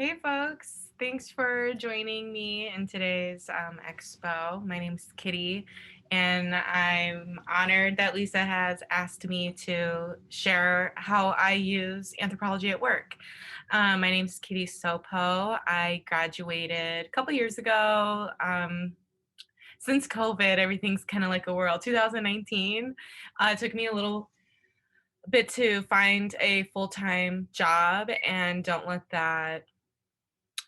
Hey folks, thanks for joining me in today's expo. My name's Kitty, and I'm honored that Lisa has asked me to share how I use anthropology at work. My name's Kitty Sopow. I graduated a couple years ago. Since COVID, everything's kind of like a whirl. 2019, it took me a little bit to find a full-time job, and don't let that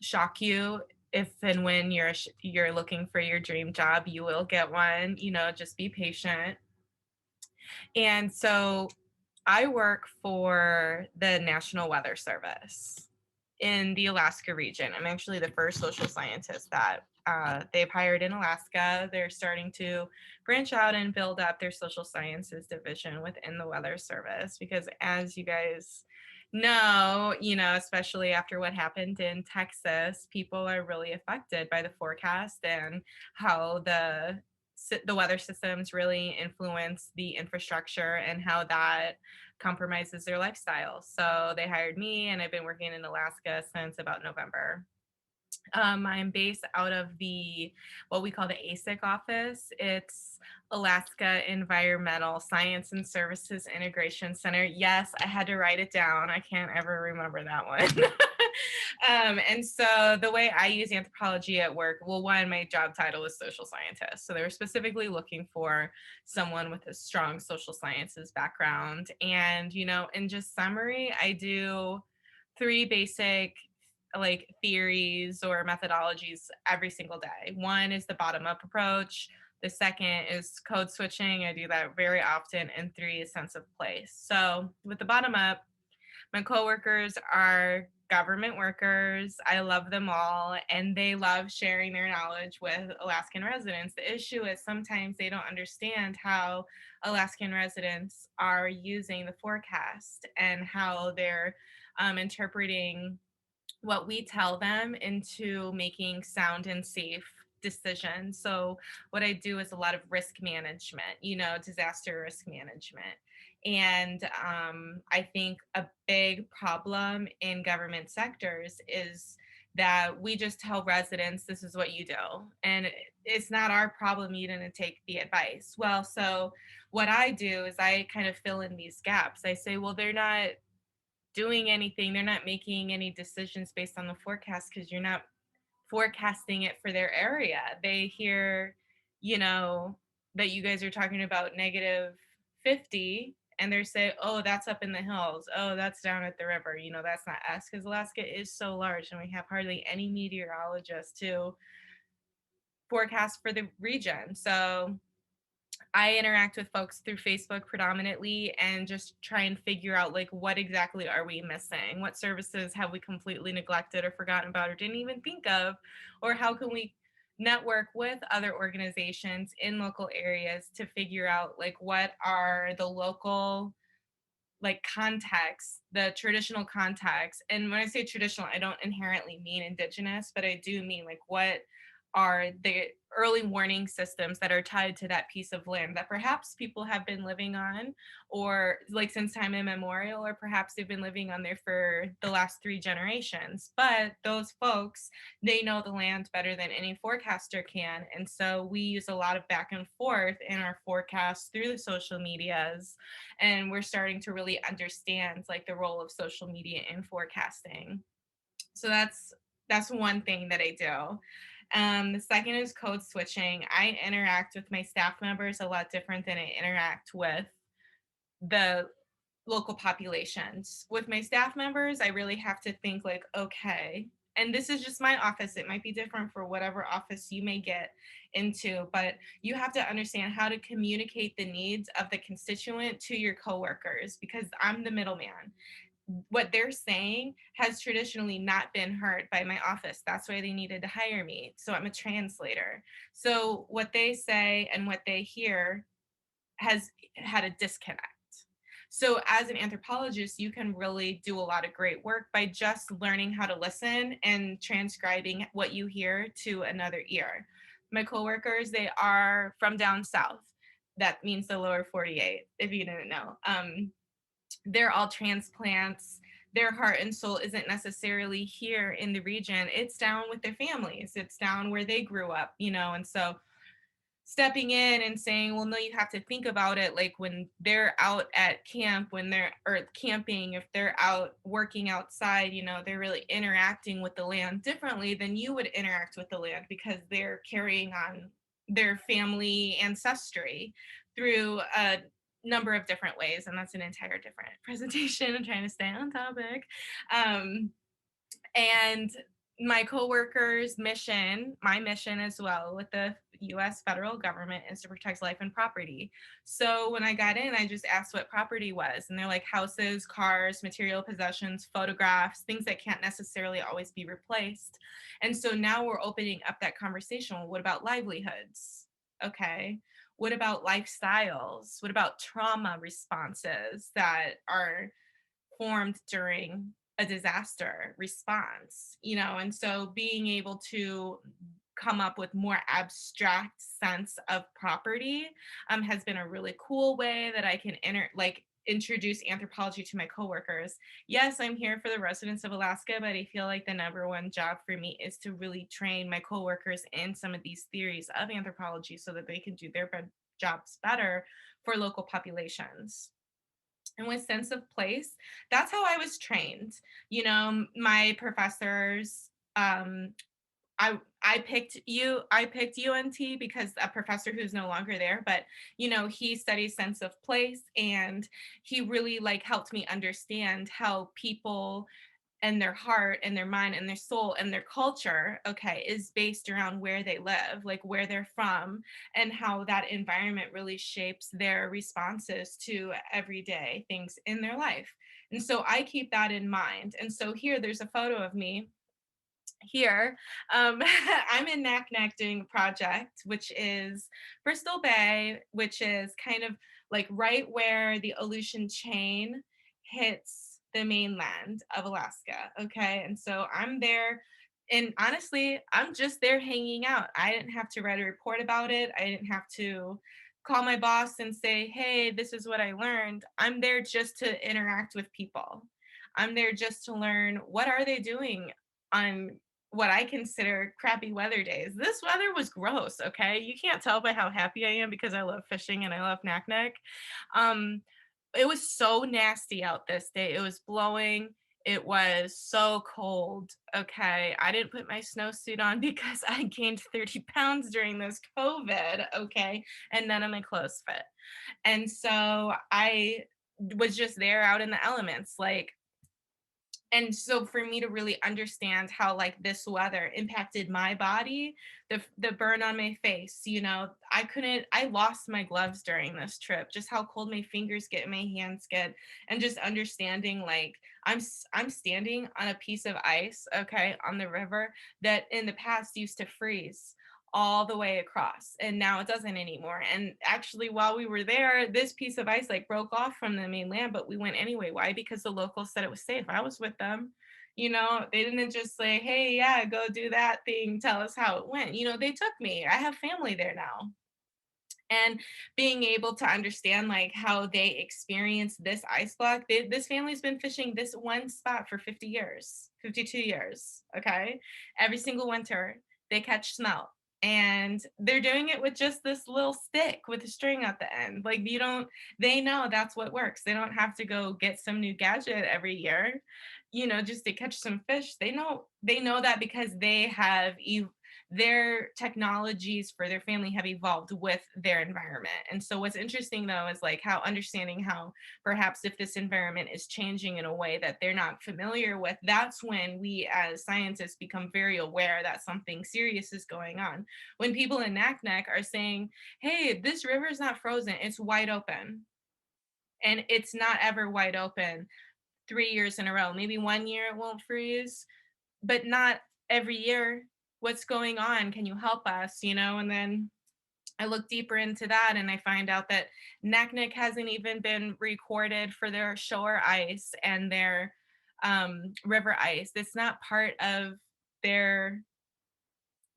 shock you. If and when you're looking for your dream job, you will get one. Just be patient. And so I work for the National Weather Service in the Alaska region. I'm actually the first social scientist that they've hired in Alaska. They're starting to branch out and build up their social sciences division within the Weather Service because, as you guys know, especially after what happened in Texas, people are really affected by the forecast and how the weather systems really influence the infrastructure and how that compromises their lifestyle. So they hired me, and I've been working in Alaska since about November. I'm based out of what we call the ASIC office. It's Alaska Environmental Science and Services Integration Center. Yes, I had to write it down. I can't ever remember that one. And so the way I use anthropology at work, well, one, my job title is social scientist. So they were specifically looking for someone with a strong social sciences background. And, in just summary, I do three basic like theories or methodologies every single day. One is the bottom up approach. The second is code switching. I do that very often. And three is sense of place. So with the bottom up, my coworkers are government workers. I love them all, and they love sharing their knowledge with Alaskan residents. The issue is sometimes they don't understand how Alaskan residents are using the forecast and how they're interpreting what we tell them into making sound and safe decisions. So what I do is a lot of risk management, disaster risk management. And I think a big problem in government sectors is that we just tell residents this is what you do, and it's not our problem you didn't take the advice. Well, so what I do is I kind of fill in these gaps. I say, well, they're not doing anything. They're not making any decisions based on the forecast because you're not forecasting it for their area. They hear, you know, that you guys are talking about -50, and they say, oh, that's up in the hills. Oh, that's down at the river. That's not us because Alaska is so large and we have hardly any meteorologists to forecast for the region. So I interact with folks through Facebook predominantly and just try and figure out like what exactly are we missing? What services have we completely neglected or forgotten about or didn't even think of? Or how can we network with other organizations in local areas to figure out like what are the local like context, the traditional context. And when I say traditional, I don't inherently mean indigenous, but I do mean like what are the early warning systems that are tied to that piece of land that perhaps people have been living on or like since time immemorial, or perhaps they've been living on there for the last 3 generations. But those folks, they know the land better than any forecaster can. And so we use a lot of back and forth in our forecasts through the social medias, and we're starting to really understand like the role of social media in forecasting. So that's one thing that I do. The second is code switching. I interact with my staff members a lot different than I interact with the local populations. With my staff members, I really have to think like, okay, and this is just my office. It might be different for whatever office you may get into, but you have to understand how to communicate the needs of the constituent to your coworkers because I'm the middleman. What they're saying has traditionally not been heard by my office. That's why they needed to hire me. So I'm a translator. So what they say and what they hear has had a disconnect. So as an anthropologist, you can really do a lot of great work by just learning how to listen and transcribing what you hear to another ear. My coworkers, they are from down south. That means the lower 48, if you didn't know. They're all transplants. their heart and soul isn't necessarily here in the region. It's down with their families. It's down where they grew up, and so stepping in and saying, well, no, you have to think about it like when they're out at camp, when they're or camping, if they're out working outside, they're really interacting with the land differently than you would interact with the land because they're carrying on their family ancestry through a number of different ways. And that's an entire different presentation. I'm trying to stay on topic. Um, and my mission as well with the US federal government is to protect life and property. So when I got in, I just asked what property was. And they're like houses, cars, material possessions, photographs, things that can't necessarily always be replaced. And so now we're opening up that conversation. Well, what about livelihoods? Okay. What about lifestyles? What about trauma responses that are formed during a disaster response, and so being able to come up with more abstract sense of property has been a really cool way that I can introduce anthropology to my coworkers. Yes, I'm here for the residents of Alaska, but I feel like the number one job for me is to really train my coworkers in some of these theories of anthropology so that they can do their jobs better for local populations. And with sense of place, that's how I was trained. My professors, I picked UNT because a professor who's no longer there, but he studies sense of place, and he really helped me understand how people and their heart and their mind and their soul and their culture, okay, is based around where they live, like where they're from, and how that environment really shapes their responses to everyday things in their life. And so I keep that in mind. And so here, there's a photo of me here. I'm in Naknek doing a project, which is Bristol Bay, which is kind of like right where the Aleutian chain hits the mainland of Alaska. Okay. And so I'm there. And honestly, I'm just there hanging out. I didn't have to write a report about it. I didn't have to call my boss and say, hey, this is what I learned. I'm there just to interact with people. I'm there just to learn what are they doing on what I consider crappy weather days. This weather was gross, okay? You can't tell by how happy I am because I love fishing and I love Naknek. Um, it was so nasty out this day. It was blowing. It was so cold. Okay. I didn't put my snowsuit on because I gained 30 pounds during this COVID. Okay. And none of my clothes fit. And so I was just there out in the elements. And so for me to really understand how this weather impacted my body, the burn on my face, I lost my gloves during this trip, just how cold my fingers get, my hands get, and just understanding I'm standing on a piece of ice, okay, on the river that in the past used to freeze all the way across, and now it doesn't anymore. And actually, while we were there, this piece of ice broke off from the mainland, but we went anyway. Why? Because the locals said it was safe. I was with them. They didn't just say, hey, yeah, go do that thing, tell us how it went. They took me. I have family there now. And being able to understand how they experience this ice block. This family's been fishing this one spot for 50 years, 52 years. Okay. Every single winter they catch smelt, and they're doing it with just this little stick with a string at the end. They know that's what works. They don't have to go get some new gadget every year, just to catch some fish. They know that because their technologies for their family have evolved with their environment. And so what's interesting though is how understanding how perhaps if this environment is changing in a way that they're not familiar with, that's when we as scientists become very aware that something serious is going on. When people in Naknek are saying, hey, this river is not frozen, it's wide open. And it's not ever wide open 3 years in a row. Maybe 1 year it won't freeze, but not every year. What's going on? Can you help us? And then I look deeper into that and I find out that Naknek hasn't even been recorded for their shore ice and their river ice. It's not part of their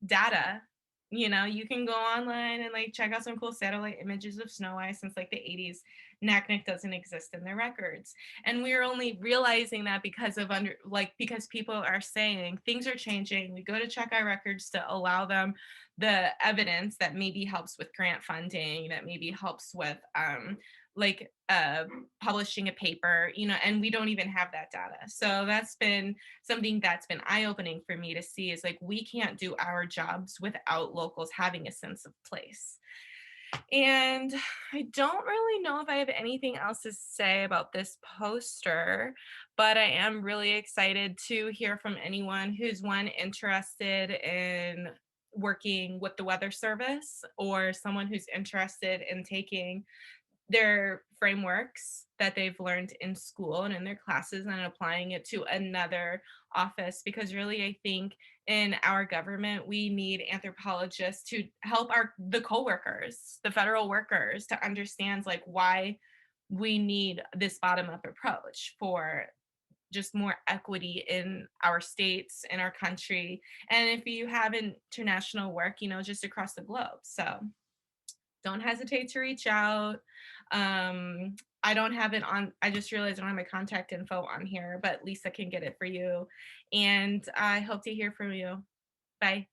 data. You can go online and like check out some cool satellite images of snow ice since like the 80s. Naknek doesn't exist in their records. And we're only realizing that because of because people are saying things are changing. We go to check our records to allow them the evidence that maybe helps with grant funding, that maybe helps with like publishing a paper, and we don't even have that data. So that's been something that's been eye-opening for me to see is like we can't do our jobs without locals having a sense of place. And I don't really know if I have anything else to say about this poster, but I am really excited to hear from anyone who's one interested in working with the weather service or someone who's interested in taking their frameworks that they've learned in school and in their classes and applying it to another office, because really I think in our government we need anthropologists to help the coworkers, the federal workers, to understand like why we need this bottom up approach for just more equity in our states, in our country, and if you have international work, just across the globe. So don't hesitate to reach out. I don't have it on, I just realized I don't have my contact info on here, but Lisa can get it for you. And I hope to hear from you. Bye.